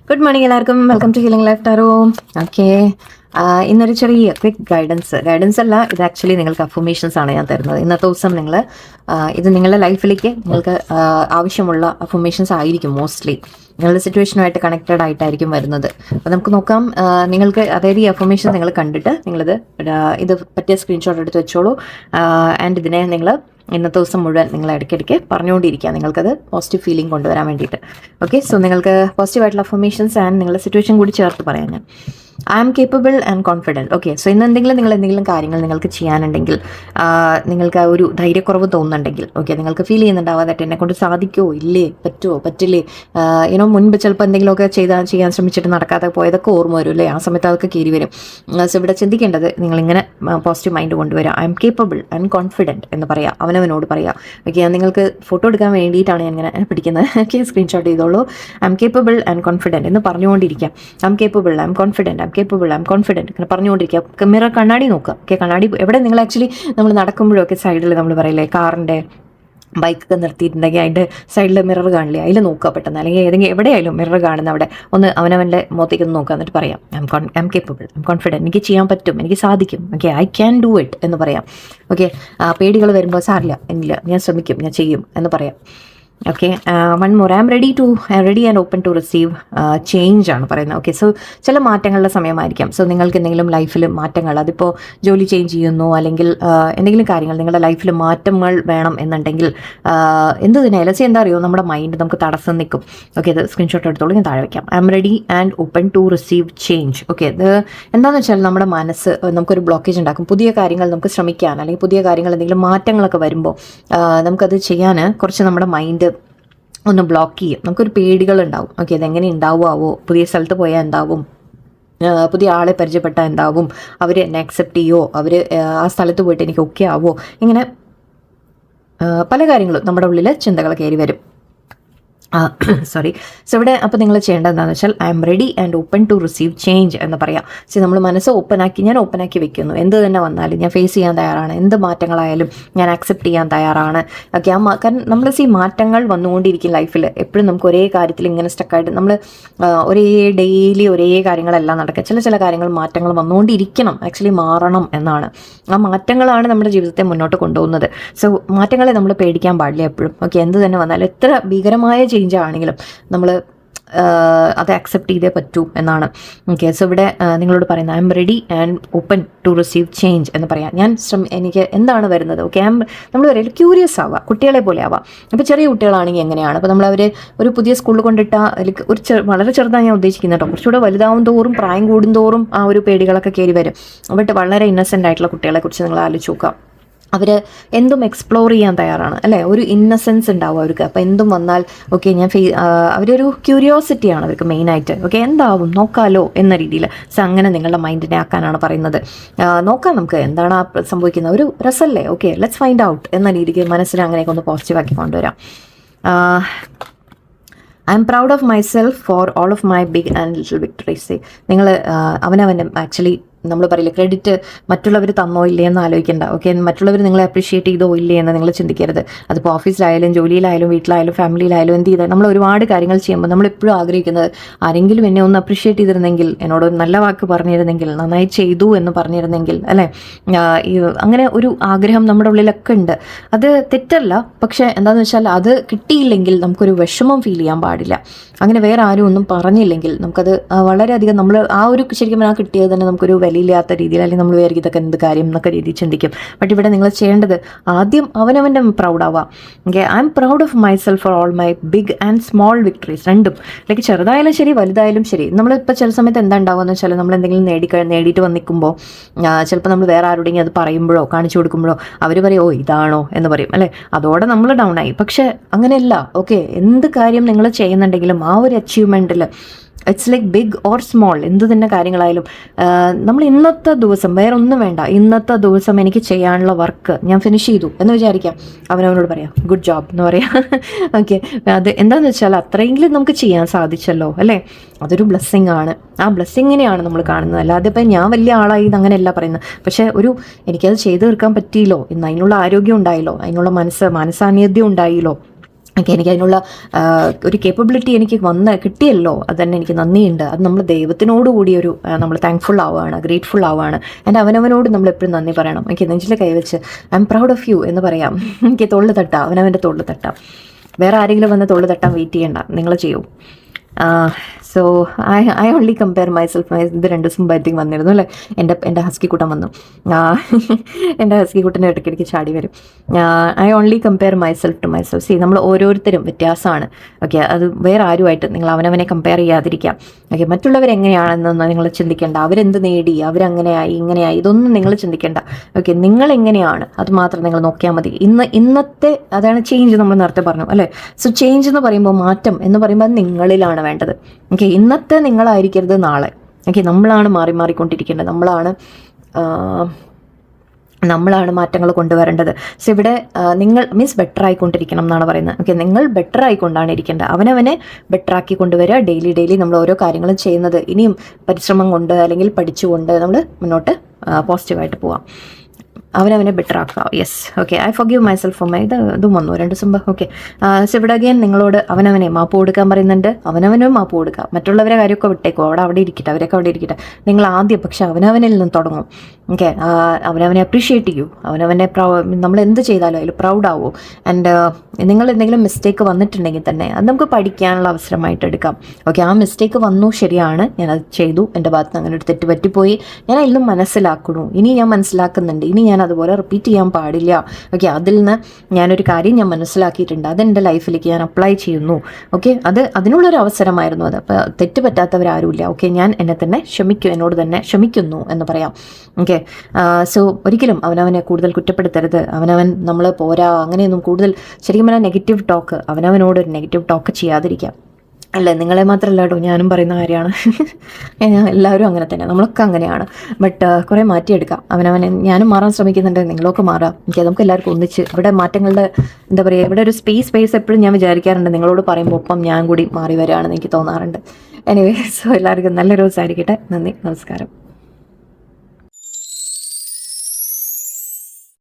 Good morning എല്ലാവർക്കും. Welcome to healing life tarot. Okay, ഇന്നൊരു ചെറിയ ക്വിക്ക് ഗൈഡൻസ് അല്ല, ഇത് ആക്ച്വലി നിങ്ങൾക്ക് അഫർമേഷൻസ് ആണ് ഞാൻ തരുന്നത്. ഇന്നത്തെ ദിവസം നിങ്ങൾ ഇത് നിങ്ങളുടെ ലൈഫിലേക്ക് നിങ്ങൾക്ക് ആവശ്യമുള്ള അഫർമേഷൻസ് ആയിരിക്കും. മോസ്റ്റ്ലി നിങ്ങളുടെ സിറ്റുവേഷനുമായിട്ട് കണക്റ്റഡ് ആയിട്ടായിരിക്കും വരുന്നത്. അപ്പോൾ നമുക്ക് നോക്കാം. നിങ്ങൾക്ക് അതായത് ഈ അഫർമേഷൻ നിങ്ങൾ കണ്ടിട്ട് നിങ്ങളിത് ഇത് പറ്റിയ സ്ക്രീൻഷോട്ട് എടുത്ത് വെച്ചോളൂ. ആൻഡ് ഇതിനെ നിങ്ങൾ ഇന്നത്തെ ദിവസം മുഴുവൻ നിങ്ങൾ ഇടയ്ക്കിടയ്ക്ക് പറഞ്ഞുകൊണ്ടിരിക്കുക, നിങ്ങൾക്കത് പോസിറ്റീവ് ഫീലിംഗ് കൊണ്ടുവരാൻ വേണ്ടിയിട്ട്. ഓക്കെ, സോ നിങ്ങൾക്ക് പോസിറ്റീവായിട്ടുള്ള അഫർമേഷൻസ് ആൻഡ് നിങ്ങളുടെ സിറ്റുവേഷൻ കൂടി ചേർത്ത് പറയാം ഞാൻ. I am capable and confident. Okay, so ഇന്ന് നിങ്ങൾ എന്തെങ്കിലും കാര്യങ്ങൾ നിങ്ങൾക്ക് ചെയ്യാനുണ്ടെങ്കിൽ, നിങ്ങൾക്ക് ഒരു ധൈര്യക്കുറവ് തോന്നുന്നുണ്ടെങ്കിൽ, ഓക്കെ, നിങ്ങൾക്ക് ഫീൽ ചെയ്യുന്നുണ്ടാവാം that എന്നെ കൊണ്ട് സാധിക്കുമോ, ഇല്ലേ, പറ്റുമോ, പറ്റില്ലേ, മുൻപ് ചിലപ്പോൾ എന്തെങ്കിലുമൊക്കെ ചെയ്യാൻ ശ്രമിച്ചിട്ട് നടക്കാതെ പോയതൊക്കെ ഓർമ്മ വരും അല്ലേ, ആ സമയത്ത് അതൊക്കെ കയറി വരും. സോ ഇവിടെ ചിന്തിക്കേണ്ടത് നിങ്ങളിങ്ങനെ പോസിറ്റീവ് മൈൻഡ് കൊണ്ടുവരിക. I am capable and confident എന്ന് പറയാം, അവനവനോട് പറയാം. ഓക്കെ, ഞാൻ നിങ്ങൾക്ക് ഫോട്ടോ എടുക്കാൻ വേണ്ടിയിട്ടാണ് ഞാൻ ഇങ്ങനെ പിടിക്കുന്നത്. ഓക്കെ, സ്ക്രീൻഷോട്ട് ചെയ്തോളൂ. I am capable and confident എന്ന് പറഞ്ഞുകൊണ്ടിരിക്കാം. I am capable, I am confident, capable, I am confident ഇങ്ങനെ പറഞ്ഞുകൊണ്ടിരിക്കുക. മിറർ കണ്ണാടി നോക്കുക. ഓക്കെ, കണ്ണാടി എവിടെ നിങ്ങൾ ആക്ച്വലി നമ്മൾ നടക്കുമ്പോഴൊക്കെ സൈഡിൽ നമ്മൾ പറയില്ലേ, കാറിൻ്റെ ബൈക്കൊക്കെ നിർത്തിയിട്ടുണ്ടെങ്കിൽ അതിൻ്റെ സൈഡിൽ മിറർ കാണില്ലേ, അതിൽ നോക്കുക പെട്ടെന്ന്, അല്ലെങ്കിൽ ഏതെങ്കിലും എവിടെയായാലും മിറർ കാണുന്ന അവിടെ ഒന്ന് അവനവൻ്റെ മുഖത്തേക്ക് ഒന്ന് നോക്കുക, എന്നിട്ട് പറയാം I am capable, I am confident, എനിക്ക് ചെയ്യാൻ പറ്റും, എനിക്ക് സാധിക്കും, okay, I can do it എന്ന് പറയാം. ഓക്കെ, പേടികൾ വരുമ്പോൾ സാരില്ല, എന്നില്ല, ഞാൻ ശ്രമിക്കും, ഞാൻ ചെയ്യും എന്ന് പറയാം. Okay, one more, I am ready and open to receive change ആണ് പറയുന്നത്. ഓക്കെ, സോ ചില മാറ്റങ്ങളുടെ സമയമായിരിക്കാം. സോ നിങ്ങൾക്ക് എന്തെങ്കിലും ലൈഫിൽ മാറ്റങ്ങൾ, അതിപ്പോൾ ജോലി ചേഞ്ച് ചെയ്യുന്നു, അല്ലെങ്കിൽ എന്തെങ്കിലും കാര്യങ്ങൾ നിങ്ങളുടെ ലൈഫിൽ മാറ്റങ്ങൾ വേണം എന്നുണ്ടെങ്കിൽ എന്ത് തന്നെ ലസി എന്താ അറിയോ, നമ്മുടെ മൈൻഡ് നമുക്ക് തടസ്സം നിൽക്കും. ഓക്കെ, ഇത് സ്ക്രീൻഷോട്ട് എടുത്തോളൂ, ഞാൻ താഴെ വയ്ക്കാം. I am ready and open to receive change. Okay, ഇത് എന്താണെന്ന് വെച്ചാൽ നമ്മുടെ മനസ്സ് നമുക്കൊരു ബ്ലോക്കേജ് ഉണ്ടാക്കും. പുതിയ കാര്യങ്ങൾ നമുക്ക് ശ്രമിക്കാൻ, അല്ലെങ്കിൽ പുതിയ കാര്യങ്ങൾ എന്തെങ്കിലും മാറ്റങ്ങളൊക്കെ വരുമ്പോൾ നമുക്കത് ചെയ്യാൻ കുറച്ച് നമ്മുടെ മൈൻഡ് ഒന്ന് ബ്ലോക്ക് ചെയ്യും. നമുക്കൊരു പേടികളുണ്ടാവും. ഓക്കെ, ഇതെങ്ങനെ ഉണ്ടാവുമോ, പുതിയ സ്ഥലത്ത് പോയാൽ എന്താവും, പുതിയ ആളെ പരിചയപ്പെട്ടാൽ എന്താവും, അവർ എന്നെ അക്സെപ്റ്റ് ചെയ്യുമോ, അവർ ആ സ്ഥലത്ത് പോയിട്ട് എനിക്ക് ഓക്കെ ആവുമോ, ഇങ്ങനെ പല കാര്യങ്ങളും നമ്മുടെ ഉള്ളിൽ ചിന്തകൾ കയറി വരും. സോറി. സോ ഇവിടെ അപ്പോൾ നിങ്ങൾ ചെയ്യേണ്ടത് എന്താണെന്ന് വെച്ചാൽ I am ready and open to receive change എന്ന് പറയാം. സോ നമ്മൾ മനസ്സ് ഞാൻ ഓപ്പണാക്കി വെക്കുന്നു. എന്ത് തന്നെ വന്നാലും ഞാൻ ഫേസ് ചെയ്യാൻ തയ്യാറാണ്, എന്ത് മാറ്റങ്ങളായാലും ഞാൻ അക്സെപ്റ്റ് ചെയ്യാൻ തയ്യാറാണ്. ഓക്കെ, കാരണം നമ്മൾ മാറ്റങ്ങൾ വന്നുകൊണ്ടിരിക്കും ലൈഫിൽ. എപ്പോഴും നമുക്ക് ഒരേ കാര്യത്തിൽ ഇങ്ങനെ സ്റ്റക്കായിട്ട് നമ്മൾ ഡെയിലി ഒരേ കാര്യങ്ങളെല്ലാം നടക്കുക. ചില കാര്യങ്ങൾ മാറ്റങ്ങൾ വന്നുകൊണ്ടിരിക്കണം, ആക്ച്വലി മാറണം എന്നാണ്. ആ മാറ്റങ്ങളാണ് നമ്മുടെ ജീവിതത്തെ മുന്നോട്ട് കൊണ്ടുപോകുന്നത്. സോ മാറ്റങ്ങളെ നമ്മൾ പേടിക്കാൻ പാടില്ല എപ്പോഴും. ഓക്കെ, എന്ത് തന്നെ വന്നാലും, എത്ര ഭീകരമായ ചേഞ്ച് ആണെങ്കിലും നമ്മൾ അത് അക്സെപ്റ്റ് ചെയ്തേ പറ്റൂ എന്നാണ്. ഓക്കെ, സോ ഇവിടെ നിങ്ങളോട് പറയുന്നത് I am ready and open to receive change എന്ന് പറയാം. എനിക്ക് എന്താണ് വരുന്നത്, ഓക്കെ, നമ്മൾ പറയില്ല ക്യൂരിയസ് ആവുക, കുട്ടികളെ പോലെ ആവാം. അപ്പോൾ ചെറിയ കുട്ടികളാണെങ്കിൽ എങ്ങനെയാണ്, അപ്പോൾ നമ്മളവർ ഒരു പുതിയ സ്കൂളിൽ കൊണ്ടിട്ട വളരെ ചെറുതാണ് ഞാൻ ഉദ്ദേശിക്കുന്നത് കേട്ടോ. കുറച്ചുകൂടെ വലുതാവും തോറും, പ്രായം കൂടുന്തോറും ആ ഒരു പേടികളൊക്കെ കയറി വരും. ബട്ട് വളരെ ഇന്നസെൻ്റ് ആയിട്ടുള്ള കുട്ടികളെ കുറിച്ച് നിങ്ങൾ ആലോചിച്ച് നോക്കുക. അവർ എന്തും എക്സ്പ്ലോർ ചെയ്യാൻ തയ്യാറാണ് അല്ലേ, ഒരു ഇന്നസെൻസ് ഉണ്ടാവും അവർക്ക്. അപ്പോൾ എന്തും വന്നാൽ ഓക്കെ, അവരൊരു ക്യൂരിയോസിറ്റിയാണ് അവർക്ക് മെയിനായിട്ട്. ഓക്കെ, എന്താവും നോക്കാലോ എന്ന രീതിയിൽ. സോ അങ്ങനെ നിങ്ങളുടെ മൈൻഡിനെ ആക്കാനാണ് പറയുന്നത്. നോക്കാം, നമുക്ക് എന്താണ് സംഭവിക്കുന്നത്, ഒരു രസമല്ലേ, ഓക്കെ, ലെറ്റ്സ് ഫൈൻഡ് ഔട്ട് എന്ന രീതിക്ക് മനസ്സിനെ അങ്ങനെയൊക്കെ ഒന്ന് പോസിറ്റീവാക്കി കൊണ്ടുവരാം. I am proud of myself for all of my big and little victories. നിങ്ങൾ അവനവൻ്റെ ആക്ച്വലി നമ്മൾ പറയില്ല ക്രെഡിറ്റ് മറ്റുള്ളവർ തന്നോ ഇല്ലേ എന്ന് ആലോചിക്കേണ്ട. ഓക്കെ, മറ്റുള്ളവർ നിങ്ങളെ അപ്രീഷിയേറ്റ് ചെയ്തോ ഇല്ലേ എന്ന് നിങ്ങൾ ചിന്തിക്കരുത്. അതിപ്പോൾ ഓഫീസിലായാലും ജോലിയിലായാലും വീട്ടിലായാലും ഫാമിലിയിലായാലും എന്ത് ചെയ്താൽ നമ്മൾ ഒരുപാട് കാര്യങ്ങൾ ചെയ്യുമ്പോൾ നമ്മളെപ്പോഴും ആഗ്രഹിക്കുന്നത് ആരെങ്കിലും എന്നെ ഒന്ന് അപ്രീഷിയേറ്റ് ചെയ്തിരുന്നെങ്കിൽ, എന്നോട് നല്ല വാക്ക് പറഞ്ഞിരുന്നെങ്കിൽ, നന്നായി ചെയ്തു എന്ന് പറഞ്ഞിരുന്നെങ്കിൽ അല്ലേ. അങ്ങനെ ഒരു ആഗ്രഹം നമ്മുടെ ഉള്ളിലൊക്കെ ഉണ്ട്. അത് തെറ്റല്ല, പക്ഷേ എന്താണെന്ന് വെച്ചാൽ അത് കിട്ടിയില്ലെങ്കിൽ നമുക്കൊരു വിഷമം ഫീൽ ചെയ്യാൻ പാടില്ല. അങ്ങനെ വേറെ ആരും ഒന്നും പറഞ്ഞില്ലെങ്കിൽ നമുക്കത് വളരെയധികം നമ്മൾ ആ ഒരു ശരിക്കും ആ കിട്ടിയത് തന്നെ നമുക്കൊരു വിലയില്ലാത്ത രീതിയിൽ, അല്ലെങ്കിൽ നമ്മൾ വിചാരിക്കും ഇതൊക്കെ എന്ത് കാര്യം എന്നൊക്കെ രീതിയിൽ ചിന്തിക്കും. ബട്ട് ഇവിടെ നിങ്ങൾ ചെയ്യേണ്ടത് ആദ്യം അവനവൻ്റെ പ്രൗഡ് ആവാം. Okay, I am proud of myself for all my big and small victories. രണ്ടും ലൈക്ക് ചെറുതായാലും ശരി വലുതായാലും ശരി. നമ്മളിപ്പോൾ ചില സമയത്ത് എന്താ ഉണ്ടാവുകയെന്ന് വെച്ചാൽ നമ്മൾ എന്തെങ്കിലും നേടിയിട്ട് വന്നിരിക്കുമ്പോൾ ചിലപ്പോൾ നമ്മൾ വേറെ ആരുടെയും അത് പറയുമ്പോഴോ കാണിച്ചു കൊടുക്കുമ്പോഴോ അവർ പറയും ഓ ഇതാണോ എന്ന് പറയും അല്ലേ, അതോടെ നമ്മൾ ഡൗൺ ആയി. പക്ഷേ അങ്ങനെയല്ല. ഓക്കെ, എന്ത് കാര്യം നിങ്ങൾ ചെയ്യുന്നുണ്ടെങ്കിലും ആ ഒരു അച്ചീവ്മെൻറ്റിൽ it's like big or small, എന്ത് തന്നെ കാര്യങ്ങളായാലും നമ്മൾ ഇന്നത്തെ ദിവസം വേറെ ഒന്നും വേണ്ട, ഇന്നത്തെ ദിവസം എനിക്ക് ചെയ്യാനുള്ള വർക്ക് ഞാൻ ഫിനിഷ് ചെയ്തു എന്ന് വിചാരിക്കാം. അവനവനോട് പറയാം ഗുഡ് ജോബ് എന്ന് പറയാം. ഓക്കെ, അത് എന്താണെന്ന് വെച്ചാൽ അത്രയെങ്കിലും നമുക്ക് ചെയ്യാൻ സാധിച്ചല്ലോ അല്ലേ, അതൊരു ബ്ലെസ്സിങ് ആണ്. ആ ബ്ലെസ്സിങ്ങിനെയാണ് നമ്മൾ കാണുന്നത്. അല്ലാതെ ഇപ്പം ഞാൻ വലിയ ആളായി അങ്ങനെയല്ല പറയുന്നത്. പക്ഷേ എനിക്കത് ചെയ്തു തീർക്കാൻ പറ്റിയില്ലോ, ഇന്ന് അതിനുള്ള ആരോഗ്യം ഉണ്ടായില്ലോ, അതിനുള്ള മനസ്സാന്നിധ്യം ഉണ്ടായില്ലോ, എനിക്ക് അതിനുള്ള ഒരു കേപ്പബിലിറ്റി എനിക്ക് കിട്ടിയല്ലോ, അത് തന്നെ എനിക്ക് നന്ദിയുണ്ട്. അത് നമ്മൾ ദൈവത്തിനോട് കൂടി നമ്മൾ താങ്ക്ഫുൾ ആവുകയാണ്, ഗ്രേറ്റ്ഫുൾ ആവുകയാണ്. എൻ്റെ അവനവനോട് നമ്മൾ എപ്പോഴും നന്ദി പറയണം. എനിക്ക് നെഞ്ചിൽ കൈവച്ച് I am proud of you എന്ന് പറയാം. എനിക്ക് തൊള്ളു തട്ടാം, അവനവൻ്റെ തൊള്ളു തട്ടാം. വേറെ ആരെങ്കിലും വന്ന് തൊള്ളു തട്ടാൻ വെയിറ്റ് ചെയ്യണ്ട, നിങ്ങൾ ചെയ്യൂ. So I only compare myself. ഇത് 2 ദിവസം മുമ്പായിരിക്കും വന്നിരുന്നു അല്ലേ, എൻ്റെ ഹസ്കിക്കുട്ടൻ വന്നു. എൻ്റെ ഹസ്കിക്കുട്ടൻ്റെ ഇടയ്ക്കിടയ്ക്ക് ചാടി വരും. I only compare myself to myself. See, നമ്മൾ ഓരോരുത്തരും വ്യത്യാസമാണ്. ഓക്കെ, അത് വേറെ ആരുമായിട്ട് നിങ്ങൾ അവനവനെ കമ്പയർ ചെയ്യാതിരിക്കാം. ഓക്കെ, മറ്റുള്ളവരെങ്ങനെയാണെന്നൊന്നും നിങ്ങൾ ചിന്തിക്കേണ്ട. അവരെന്ത് നേടി, അവരങ്ങനെയായി ഇങ്ങനെയായി, ഇതൊന്നും നിങ്ങൾ ചിന്തിക്കേണ്ട. ഓക്കെ, നിങ്ങളെങ്ങനെയാണ് അത് മാത്രം നിങ്ങൾ നോക്കിയാൽ മതി. ഇന്നത്തെ അതാണ് ചേഞ്ച്, നമ്മൾ നേരത്തെ പറഞ്ഞു അല്ലേ. സോ ചേഞ്ച് എന്ന് പറയുമ്പോൾ, മാറ്റം എന്ന് പറയുമ്പോൾ അത് നിങ്ങളിലാണ് വേണ്ടത്. ഓക്കെ, ഇന്നത്തെ നിങ്ങളായിരിക്കരുത് നാളെ. ഓക്കെ, നമ്മളാണ് മാറിക്കൊണ്ടിരിക്കേണ്ടത്, നമ്മളാണ് മാറ്റങ്ങൾ കൊണ്ടുവരേണ്ടത്. സോ ഇവിടെ നിങ്ങൾ ബെറ്റർ ആയിക്കൊണ്ടിരിക്കണം എന്നാണ് പറയുന്നത്. ഓക്കെ, നിങ്ങൾ ബെറ്റർ ആയിക്കൊണ്ടാണ് ഇരിക്കേണ്ടത്. അവനവനെ ബെറ്റർ ആക്കി കൊണ്ടുവരിക. ഡെയിലി നമ്മൾ ഓരോ കാര്യങ്ങളും ചെയ്യുന്നത് ഇനിയും പരിശ്രമം കൊണ്ട് അല്ലെങ്കിൽ പഠിച്ചുകൊണ്ട് നമ്മൾ മുന്നോട്ട് പോസിറ്റീവായിട്ട് പോവാം. അവനവനെ ബെറ്റർ ആക്കുക. Yes, okay, I forgive myself for ഇതും വന്നു 2 ദിവസം. ഓക്കെ, സോ ഇവിടെ അഗൈൻ നിങ്ങളോട് അവനവനെ മാപ്പ് കൊടുക്കാൻ പറയുന്നുണ്ട്. അവനവനും മാപ്പ് കൊടുക്കുക. മറ്റുള്ളവരെ കാര്യമൊക്കെ വിട്ടേക്കോ, അവിടെ ഇരിക്കട്ടെ, അവരൊക്കെ അവിടെ ഇരിക്കട്ടെ. നിങ്ങൾ ആദ്യം പക്ഷെ അവനവനിൽ നിന്ന് തുടങ്ങും. ഓക്കെ, അവനവനെ അപ്രീഷിയേറ്റ് ചെയ്യൂ. അവനവനെ നമ്മൾ എന്ത് ചെയ്താലും അതിൽ പ്രൗഡ് ആവൂ. ആൻഡ് നിങ്ങൾ എന്തെങ്കിലും മിസ്റ്റേക്ക് വന്നിട്ടുണ്ടെങ്കിൽ തന്നെ അത് നമുക്ക് പഠിക്കാനുള്ള അവസരമായിട്ട് എടുക്കാം. ഓക്കെ, ആ മിസ്റ്റേക്ക് വന്നു, ശരിയാണ്, ഞാനത് ചെയ്തു, എൻ്റെ ഭാഗത്ത് നിന്ന് അങ്ങനെ ഒരു തെറ്റ് പറ്റിപ്പോയി, ഞാൻ അതിൽ നിന്ന് മനസ്സിലാക്കണു, ഇനി ഞാൻ മനസ്സിലാക്കുന്നുണ്ട്, ഇനി ഞാൻ അതുപോലെ റിപ്പീറ്റ് ചെയ്യാൻ പാടില്ല. ഓക്കെ, അതിൽ നിന്ന് ഞാനൊരു കാര്യം ഞാൻ മനസ്സിലാക്കിയിട്ടുണ്ട്, അതെൻ്റെ ലൈഫിലേക്ക് ഞാൻ അപ്ലൈ ചെയ്യുന്നു. ഓക്കെ, അതിനുള്ളൊരു അവസരമായിരുന്നു അത്. അപ്പോൾ തെറ്റ് പറ്റാത്തവരാരുമില്ല. ഓക്കെ, ഞാൻ എന്നോട് തന്നെ ക്ഷമിക്കുന്നു എന്ന് പറയാം. ഓക്കെ, സോ ഒരിക്കലും അവനവനെ കൂടുതൽ കുറ്റപ്പെടുത്തരുത്. നമ്മൾ പോരാ അങ്ങനെയൊന്നും കൂടുതൽ ശരിക്കും പറഞ്ഞാൽ നെഗറ്റീവ് ടോക്ക്, അവനവനോട് ഒരു നെഗറ്റീവ് ടോക്ക് ചെയ്യാതിരിക്കാം. അല്ലേ, നിങ്ങളെ മാത്രമല്ല കേട്ടോ, ഞാനും പറയുന്ന കാര്യമാണ്. എല്ലാവരും അങ്ങനെ തന്നെ, നമ്മളൊക്കെ അങ്ങനെയാണ്. ബട്ട് കുറേ മാറ്റിയെടുക്കാം. ഞാനും മാറാൻ ശ്രമിക്കുന്നുണ്ട്, നിങ്ങളൊക്കെ മാറാം. നമുക്ക് എല്ലാവർക്കും ഒന്നിച്ച് ഇവിടെ മാറ്റങ്ങളുടെ എന്താ പറയുക, ഇവിടെ ഒരു സ്പേസ് എപ്പോഴും ഞാൻ വിചാരിക്കാറുണ്ട്. നിങ്ങളോട് പറയുമ്പോൾ ഒപ്പം ഞാൻ കൂടി മാറി വരികയാണെന്ന് എനിക്ക് തോന്നാറുണ്ട്. എനിവേ, സോ എല്ലാവർക്കും നല്ലൊരു ദിവസമായിരിക്കട്ടെ. നന്ദി, നമസ്കാരം.